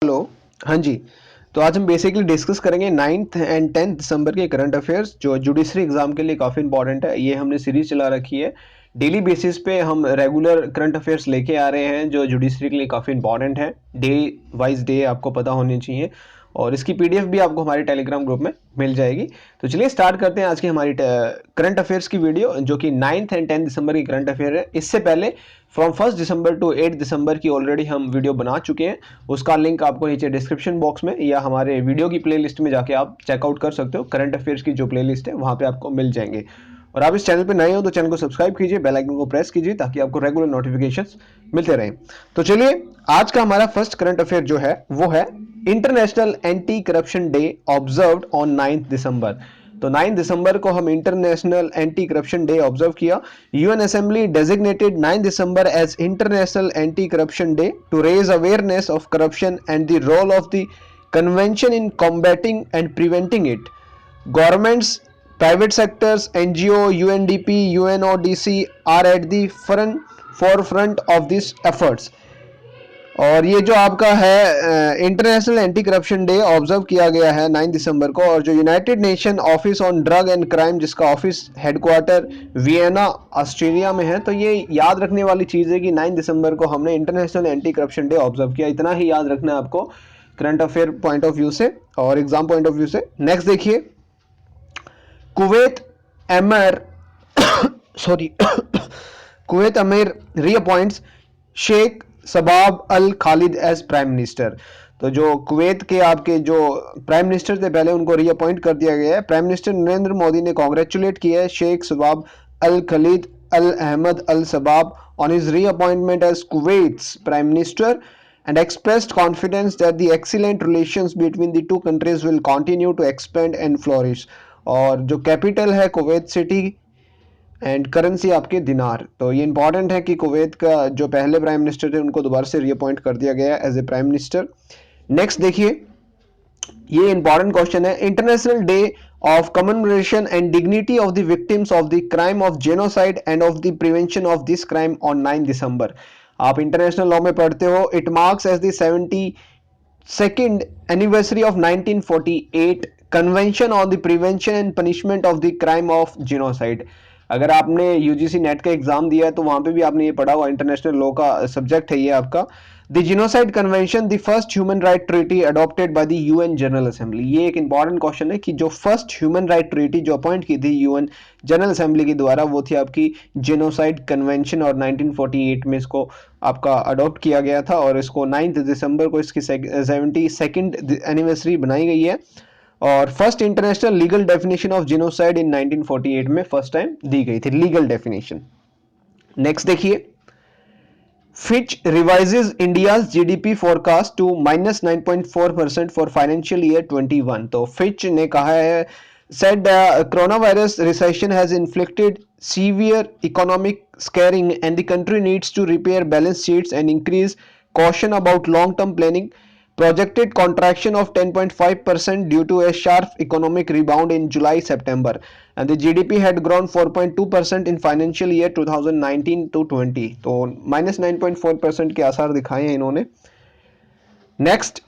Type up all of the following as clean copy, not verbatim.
Hello. हाँ जी। तो आज हम बेसिकली डिस्कस करेंगे 9th एंड 10th दिसंबर के करंट अफेयर्स जो जुडिशरी एग्जाम के लिए काफ़ी इंपॉर्टेंट है। ये हमने सीरीज चला रखी है। डेली बेसिस पे हम रेगुलर करंट अफेयर्स लेके आ रहे हैं जो जुडिशरी के लिए काफ़ी इंपॉर्टेंट है। डे वाइज डे आपको पता होनी चाहिए और इसकी पीडीएफ भी आपको हमारे टेलीग्राम ग्रुप में मिल जाएगी। तो चलिए स्टार्ट करते हैं आज की हमारी करंट अफेयर्स की वीडियो जो कि 9th एंड 10th दिसंबर की करंट अफेयर है। इससे पहले फ्रॉम 1 दिसंबर टू 8 दिसंबर की ऑलरेडी हम वीडियो बना चुके हैं। उसका लिंक आपको नीचे डिस्क्रिप्शन बॉक्स में या हमारे वीडियो की प्लेलिस्ट में जाके आप चेकआउट कर सकते हो। करंट अफेयर्स की जो प्लेलिस्ट है वहां पे आपको मिल जाएंगे। और आप इस चैनल पे नए हो तो चैनल को सब्सक्राइब कीजिए, बेल आइकन को प्रेस कीजिए ताकि आपको रेगुलर नोटिफिकेशंस मिलते रहें। तो चलिए आज का हमारा फर्स्ट करंट अफेयर जो है वो है international anti corruption day observed on 9th December. तो 9 दिसंबर को हम international anti corruption day observe किया। UN assembly designated 9 December as international anti corruption day to raise awareness of corruption and the role of the convention in combating and preventing it. Governments, private sectors, NGO, UNDP, UNODC are at the forefront of these efforts। और ये जो आपका है international anti corruption day observe किया गया है 9 दिसंबर को। और जो United nation office on drug and crime जिसका ऑफिस हेडक्वार्टर वियना ऑस्ट्रेलिया में है, तो ये याद रखने वाली चीज़ है कि 9 दिसंबर को हमने international anti corruption day observe किया। इतना ही याद रखना है आपको current affair point of view से और एग्जाम पॉइंट ऑफ व्यू से। नेक्स्ट देखिए, कुवैत अमीर सॉरी कुवैत अमीर रीअपॉइंट्स शेख सबाब अल खालिद एज प्राइम मिनिस्टर। तो जो कुवैत के आपके जो प्राइम मिनिस्टर थे पहले उनको रीअपॉइंट कर दिया गया है। प्राइम मिनिस्टर नरेंद्र मोदी ने कांग्रेचुलेट किया है Sheikh Sabah al Khalid al Ahmad al Sabah on his reappointment as Kuwait's prime minister and expressed confidence that the excellent relations between the two countries will continue to expand and flourish। और जो capital है Kuwait city and currency आपके दिनार। तो ये important है कि Kuwait का जो पहले प्राइम मिनिस्टर थे उनको दोबारा से रीअपॉइंट कर दिया गया as a prime minister. Next देखिए, ये इंपॉर्टेंट क्वेश्चन है। International day of commemoration and dignity of the victims of the crime of genocide and of the prevention of this crime on 9 December. आप international law में पढ़ते हो। It marks as the 72nd anniversary of 1948 convention on the prevention and punishment of the crime of genocide. अगर आपने UGC net का exam दिया है तो वहां पे भी आपने ये पढ़ा हुआ, इंटरनेशनल लॉ का सब्जेक्ट है ये आपका। The genocide convention the first human right treaty adopted by the UN general assembly. ये एक इंपॉर्टेंट क्वेश्चन है कि जो फर्स्ट ह्यूमन राइट ट्रीटी जो अपॉइंट की थी यूएन जनरल असेंबली के द्वारा वो थी आपकी जिनोसाइड कन्वेंशन और 1948 में इसको आपका अडॉप्ट किया गया था और इसको 9 दिसंबर को इसकी 72nd एनिवर्सरी बनाई गई है। और first international legal definition of genocide in 1948 में फर्स्ट टाइम दी गई थी लीगल डेफिनेशन। नेक्स्ट देखिए, Fitch revises India's GDP forecast to -9.4% for financial year 21। तो Fitch ने कहा है said coronavirus recession has inflicted severe economic scaring and the country needs to repair balance sheets and increase caution about long-term planning। Projected contraction of 10.5% due to a sharp economic rebound in July-September and the GDP had grown 4.2% in financial year 2019 to 20। तो -9.4% के आसार दिखाए हैं इन्होंने। Next,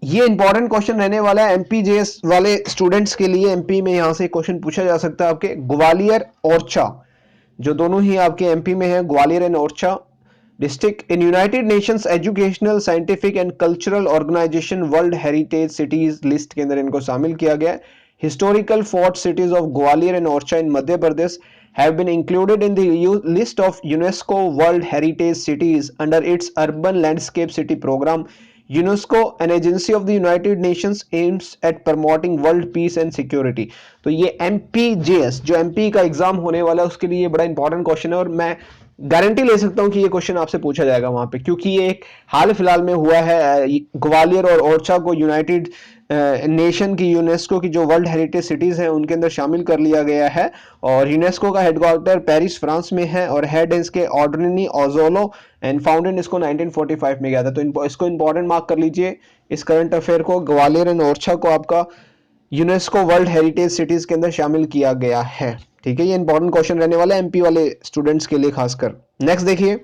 ये important question रहने वाला है एमपीजेएस वाले स्टूडेंट्स के लिए। एमपी में यहां से क्वेश्चन पूछा जा सकता है आपके ग्वालियर ओरछा जो दोनों ही आपके एमपी में है, Gwalior and Orchha district in United Nations Educational Scientific and Cultural Organization world heritage cities list के अंदर इनको शामिल किया गया है। Historical fort cities of Gwalior and Orchha in Madhya Pradesh have been included in the list of UNESCO World Heritage Cities under its Urban Landscape City program। UNESCO, an agency of the United Nations, aims at promoting world peace and security। तो ये MPJS जो MP का exam होने वाला है उसके लिए ये बड़ा इंपॉर्टेंट क्वेश्चन है और मैं गारंटी ले सकता हूं कि ये क्वेश्चन आपसे पूछा जाएगा वहां पे, क्योंकि ये एक हाल फिलहाल में हुआ है। ग्वालियर और ओरछा को यूनाइटेड नेशन की यूनेस्को की जो वर्ल्ड हेरिटेज सिटीज हैं उनके अंदर शामिल कर लिया गया है और यूनेस्को का हेडक्वार्टर पेरिस फ्रांस में है और हेड है इसके ऑर्डिनी ओजोलो एंड फाउंडेड इसको 1945 में गया था। तो इसको इंपॉर्टेंट मार्क कर लीजिए इस करंट अफेयर को। ग्वालियर एंड ओरछा को आपका यूनेस्को वर्ल्ड हेरिटेज सिटीज के अंदर शामिल किया गया है। ठीक है, ये इंपॉर्टेंट क्वेश्चन रहने वाला है एमपी वाले स्टूडेंट्स के लिए खासकर। नेक्स्ट देखिए,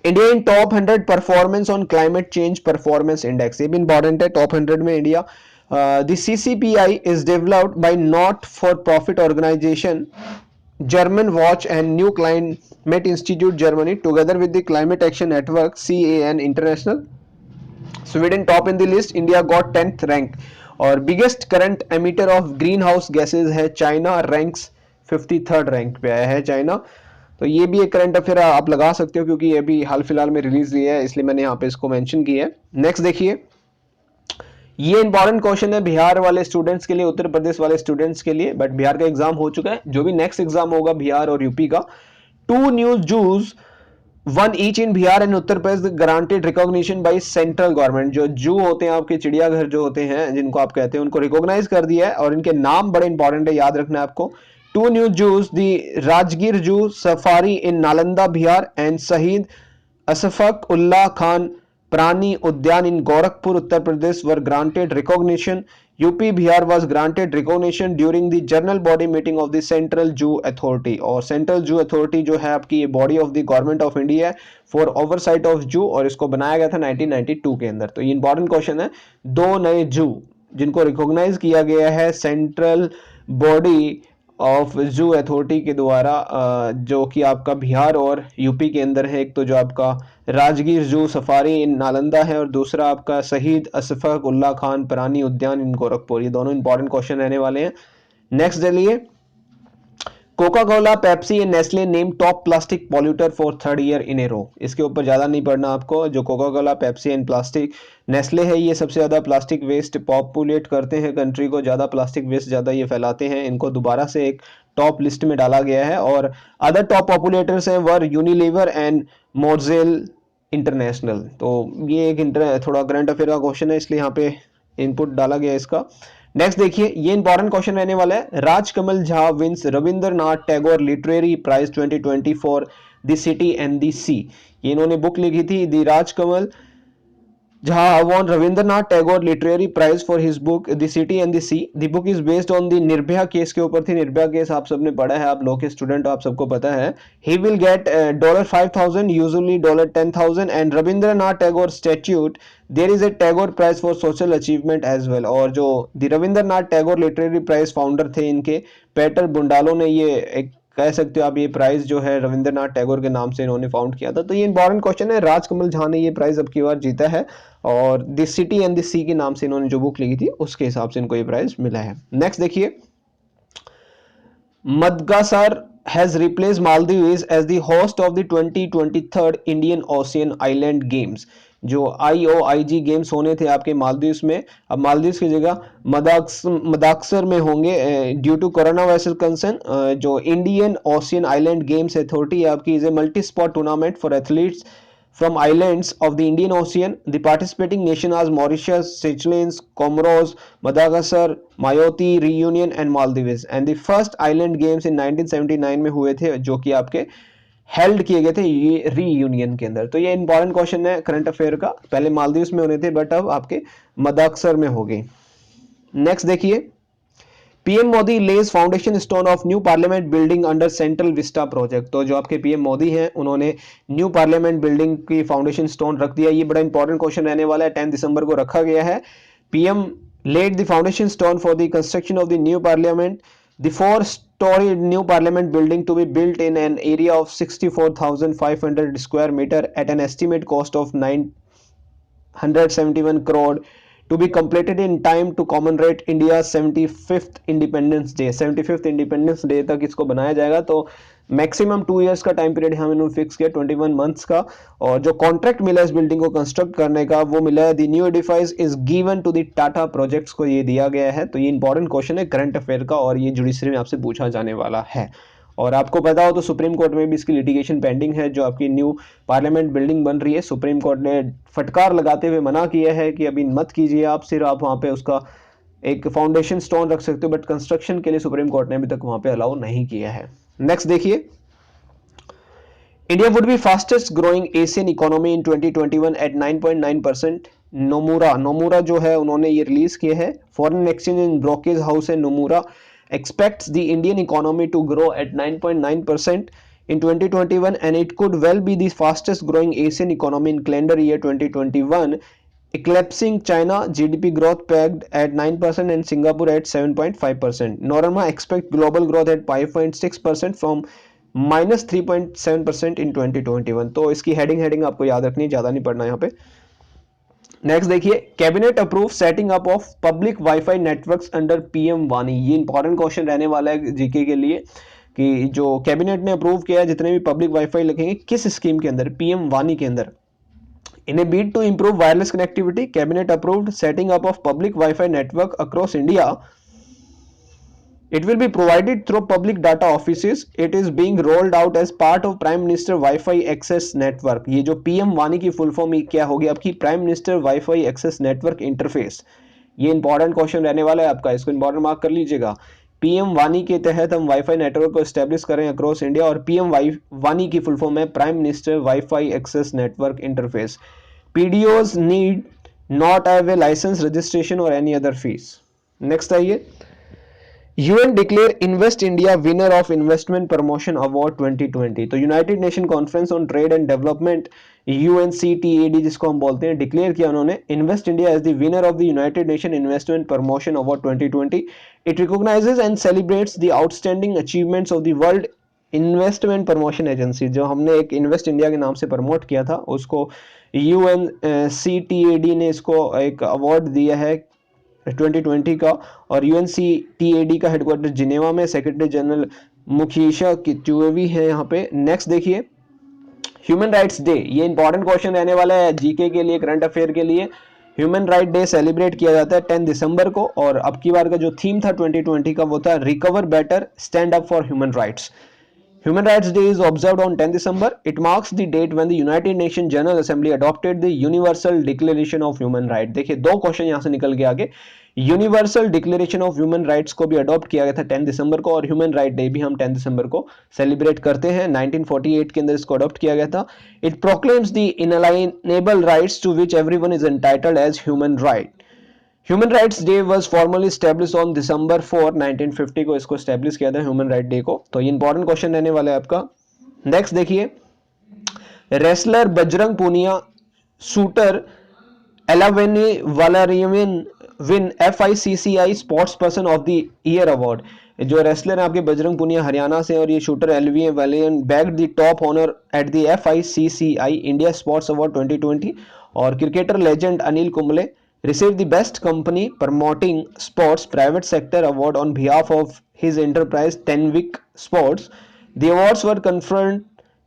India in top 100 performance on climate change performance index, ये भी इंपॉर्टेंट है, टॉप 100 में India. The CCPI is developed by not for profit organization German Watch and New Climate Institute Germany together with the Climate Action Network CAN International. Sweden top in the list, India got 10th rank. और biggest current emitter of greenhouse gases है China, ranks 53rd rank पे आया है China. तो ये भी एक current affair आप लगा सकते हो क्योंकि ये भी हाल फिलहाल में रिलीज हुई है, इसलिए मैंने यहाँ पे इसको मेंशन किया है। नेक्स्ट देखिए, ये इंपॉर्टेंट क्वेश्चन है बिहार वाले स्टूडेंट्स के लिए, उत्तर प्रदेश वाले स्टूडेंट्स के लिए, बट बिहार का एग्जाम हो चुका है, जो भी नेक्स्ट एग्जाम होगा बिहार और यूपी का। Two new zoos one each in Bihar and Uttar Pradesh granted recognition by central government. जो जू होते हैं आपके चिड़ियाघर जो होते हैं जिनको आप कहते हैं, उनको रिकॉग्नाइज कर दिया है और इनके नाम बड़े इंपॉर्टेंट है, याद रखना है आपको। Two new zoos, the Rajgir zoo safari in Nalanda Bihar and Shaheed Ashfaq Ullah Khan प्राणी उद्यान in Gorakhpur, Uttar Pradesh were granted recognition. UP Bihar was granted recognition during the general body meeting of the Central Zoo Authority। और Central Zoo Authority जो है आपकी ये body of the government of India for oversight of जू, और इसको बनाया गया था 1992 के अंदर। तो ये इंपॉर्टेंट क्वेश्चन है, दो नए जू जिनको रिकॉग्नाइज किया गया है central body of zoo authority के द्वारा, जो कि आपका बिहार और यूपी के अंदर है। एक तो जो आपका Rajgir zoo safari in Nalanda है और दूसरा आपका शहीद अशफक उल्लाह खान प्राणी उद्यान इन गोरखपुर। ये दोनों इंपॉर्टेंट क्वेश्चन रहने वाले हैं। नेक्स्ट चलिए, Coca Cola, Pepsi and Nestle name top plastic polluter for third year in a row. इसके ऊपर ज़्यादा नहीं पढ़ना आपको। जो Coca Cola, Pepsi and plastic Nestle है, ये सबसे ज़्यादा प्लास्टिक वेस्ट पॉपुलेट करते हैं कंट्री को, ज़्यादा प्लास्टिक वेस्ट ज़्यादा ये फैलाते हैं। इनको दोबारा से एक टॉप लिस्ट में डाला गया है। और अदर टॉप पॉपुलेटर्स हैं वर यूनिलीवर एंड मोरजेल इंटरनेशनल। तो ये एक थोड़ा करंट अफेयर का क्वेश्चन है, इसलिए यहाँ पे इनपुट डाला गया इसका। नेक्स्ट देखिए, ये इंपॉर्टेंट क्वेश्चन रहने वाला है। Rajkamal Jha wins Rabindranath Tagore literary prize 2020 for the city and the sea. ये इन्होंने बुक लिखी थी, the Rajkamal Jha won Rabindranath Tagore Literary Prize for his book The City and the Sea. The book is based on the Nirbhaya case के ऊपर थी। Nirbhaya case आप सबने पढ़ा है, आप लोग के स्टूडेंट हो, आप सबको पता है। He will get $5,000 usually $10,000 and Rabindranath Tagore statute there is a Tagore Prize for social achievement as well। और जो the Rabindranath Tagore Literary Prize founder थे इनके पेटर बुंडालो ने ये एक कह सकते हो आप, ये प्राइज जो है रविंद्रनाथ टैगोर के नाम से इन्होंने फाउंड किया था। तो ये इंपॉर्टेंट क्वेश्चन है। राजकमल झा ने ये प्राइज अब की बार जीता है और द सिटी एंड द सी के नाम से इन्होंने जो बुक लिखी थी उसके हिसाब से इनको ये प्राइज मिला है। नेक्स्ट देखिए, मदगास्कर has replaced Maldives as the host of the 2023 Indian Ocean Island Games। जो IOIG गेम्स होने थे आपके मालदीव्स में, अब मालदीव्स की जगह मदागास्कर में होंगे due to corona virus concern. जो Indian Ocean Island Games authority आपकी is a multi sport tournament for athletes from islands of the Indian Ocean. The participating nation are Mauritius, Seychelles, Comoros, Madagascar, Mayotte, Reunion and Maldives। And the first island games in 1979 में हुए थे, जो कि आपके held किए गए थे ये रीयूनियन के अंदर। तो ये इंपॉर्टेंट क्वेश्चन है करंट अफेयर का। पहले मालदीव्स में होने थे बट अब आपके मदागास्कर में हो गए। नेक्स्ट देखिए, PM Modi lays foundation stone of new parliament building under central vista project. तो जो आपके पीएम मोदी हैं उन्होंने न्यू पार्लियामेंट बिल्डिंग की फाउंडेशन स्टोन रख दिया। ये बड़ा इंपॉर्टेंट क्वेश्चन रहने वाला है, 10 दिसंबर को रखा गया है। PM laid the foundation stone for the construction of the new parliament, the 4-story new parliament building to be built in an area of 64,500 square meter at an estimate cost of 971 crore to be completed in time to commemorate India's 75th Independence Day। 75th Independence Day तक इसको बनाया जाएगा। तो maximum 2 years का time period हम इन्होंने fix किया, 21 months का। और जो कॉन्ट्रैक्ट मिला इस बिल्डिंग को कंस्ट्रक्ट करने का वो मिला है, the new edifice is given to the Tata projects को ये दिया गया है। तो ये इंपॉर्टेंट क्वेश्चन है करंट अफेयर का और ये जुडिशरी में आपसे पूछा जाने वाला है। और आपको पता हो तो सुप्रीम कोर्ट में भी इसकी लिटिगेशन पेंडिंग है। जो आपकी न्यू पार्लियामेंट बिल्डिंग बन रही है, सुप्रीम कोर्ट ने फटकार लगाते हुए मना किया है कि अभी मत कीजिए आप, सिर्फ आप वहाँ पे उसका एक फाउंडेशन स्टोन रख सकते हो, बट कंस्ट्रक्शन के लिए सुप्रीम कोर्ट ने अभी तक वहाँ पे अलाउ नहीं किया है। नेक्स्ट देखिए, India would be fastest growing Asian economy in 2021 at 9.9%। Nomura जो है उन्होंने ये रिलीज किए हैं। Foreign exchange and brokerage house है Nomura expects the Indian economy to grow at 9.9% in 2021 and it could well be the fastest growing Asian economy in calendar year 2021, eclipsing China. GDP growth pegged at 9% and Singapore at 7.5%. Norma expect global growth at 5.6% from -3.7% in 2021. तो इसकी heading आपको याद रखनी है, ज़्यादा नहीं पढ़ना यहाँ पे। नेक्स्ट देखिए, cabinet approve setting up of public wifi networks under PM वानी। ये इंपॉर्टेंट क्वेश्चन रहने वाला है जीके के लिए कि जो कैबिनेट ने अप्रूव किया है जितने भी पब्लिक वाईफाई लगेंगे किस स्कीम के अंदर, पीएम वानी के अंदर। In a bid to improve wireless connectivity, cabinet approved setting up of public wifi network across India. It will be provided through public data offices. It is being rolled out as part of Prime Minister Wi-Fi Access Network. ये जो PM वानी की full form क्या होगी आपकी, prime minister wifi access network interface. ये important question रहने वाला है आपका, इसको इंपॉर्टेंट मार्क कर लीजिएगा। पीएम वानी के तहत हम वाईफाई नेटवर्क को एस्टेब्लिश करें अक्रॉस इंडिया, और पीएम वानी की फुल फॉर्म है prime minister wifi access network interface. PDOs need not have a licence, registration और एनी अदर फीस। नेक्स्ट आइए, UN declare Invest India winner of Investment Promotion Award 2020। तो United Nation conference on trade and development UNCTAD जिसको हम बोलते हैं, declare किया उन्होंने invest India as the winner of the United Nation investment promotion award 2020। It recognizes and celebrates the outstanding achievements of the world investment promotion agency. जो हमने एक invest India के नाम से प्रमोट किया था उसको UNCTAD ने इसको एक अवार्ड दिया है 2020 का, और UNCTAD का हेडक्वार्टर जिनेवा में, सेक्रेटरी जनरल मुखीशा किचुएवी है यहाँ पे। नेक्स्ट देखिए, ह्यूमन राइट्स डे, ये इंपॉर्टेंट क्वेश्चन रहने वाला है जीके के लिए, करंट अफेयर के लिए। ह्यूमन राइट डे सेलिब्रेट किया जाता है 10 दिसंबर को, और अब की बार का जो थीम था 2020 का वो था recover better, stand up for human rights. Human Rights Day is observed on 10 December. It marks the date when the United Nations General Assembly adopted the Universal Declaration of Human Rights। देखिए दो question यहाँ से निकल के आगे, universal declaration of human rights को भी adopt किया गया था 10 दिसंबर को, और ह्यूमन राइट डे भी हम 10 दिसंबर को सेलिब्रेट करते हैं। 1948 के अंदर इसको अडॉप्ट किया गया था। It proclaims the inalienable rights to which everyone is entitled as human right. Human rights day was formally establish on December 4, 1950 को इसको एस्टैब्लिश किया था ह्यूमन राइट डे को। तो ये इंपॉर्टेंट क्वेश्चन रहने वाला है आपका। नेक्स्ट देखिए, wrestler Bajrang Punia, shooter Elavenil Valarivan win FICCI sports person of the year award. जो रेसलर है आपके बजरंग पूनिया हरियाणा से, और ये शूटर एलवी Valarivan bagged the top honour at the FICCI India sports award 2020। और cricketer legend Anil Kumble received the Best Company Promoting Sports Private Sector Award on behalf of his enterprise Tenwick Sports. The awards were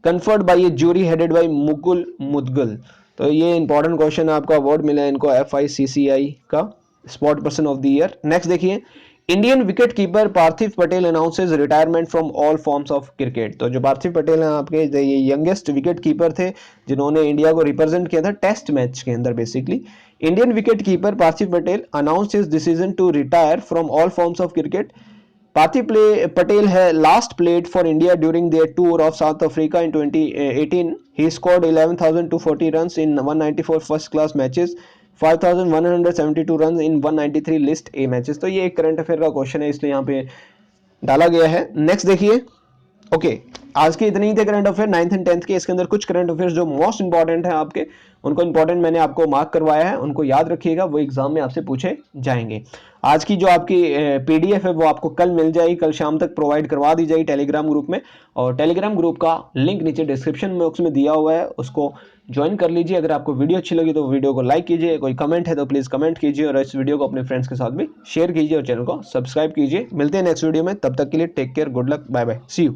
conferred by a jury headed by Mukul Mudgal. तो ये important question है आपका, award मिला है इनको FICCI का sport person of the year. Next देखिए, Indian wicket keeper Parthiv Patel announces retirement from all forms of cricket. तो जो पार्थिव पटेल हैं आपके, ये यंगेस्ट विकेट कीपर थे जिन्होंने इंडिया को रिप्रेजेंट किया था टेस्ट मैच के अंदर। Basically Indian wicket keeper Parthiv Patel announced his decision to retire from all forms of cricket. Parthiv Patel है last played for India during their tour of South Africa in 2018। He scored 11,240 runs in 194 first class matches, 5,172 run in 193 list A matches. तो ये एक current affair का question है, इसलिए यहाँ पे डाला गया है। नेक्स्ट देखिए, ओके आज के इतने ही थे current affair 9th and 10th के। इसके अंदर कुछ करंट अफेयर्स जो मोस्ट इंपॉर्टेंट है आपके, उनको इंपॉर्टेंट मैंने आपको मार्क करवाया है, उनको याद रखिएगा, वो एग्जाम में आपसे पूछे जाएंगे। आज की जो आपकी PDF है वो आपको कल मिल जाएगी, कल शाम तक प्रोवाइड करवा दी जाएगी टेलीग्राम ग्रुप में, और टेलीग्राम ग्रुप का लिंक नीचे डिस्क्रिप्शन बॉक्स में दिया हुआ है, उसको ज्वाइन कर लीजिए। अगर आपको वीडियो अच्छी लगी तो वीडियो को लाइक कीजिए, कोई कमेंट है तो प्लीज कमेंट कीजिए, और इस वीडियो को अपने फ्रेंड्स के साथ भी शेयर कीजिए, और चैनल को सब्सक्राइब कीजिए। मिलते हैं नेक्स्ट वीडियो में, तब तक के लिए take care, good luck, bye bye, see you.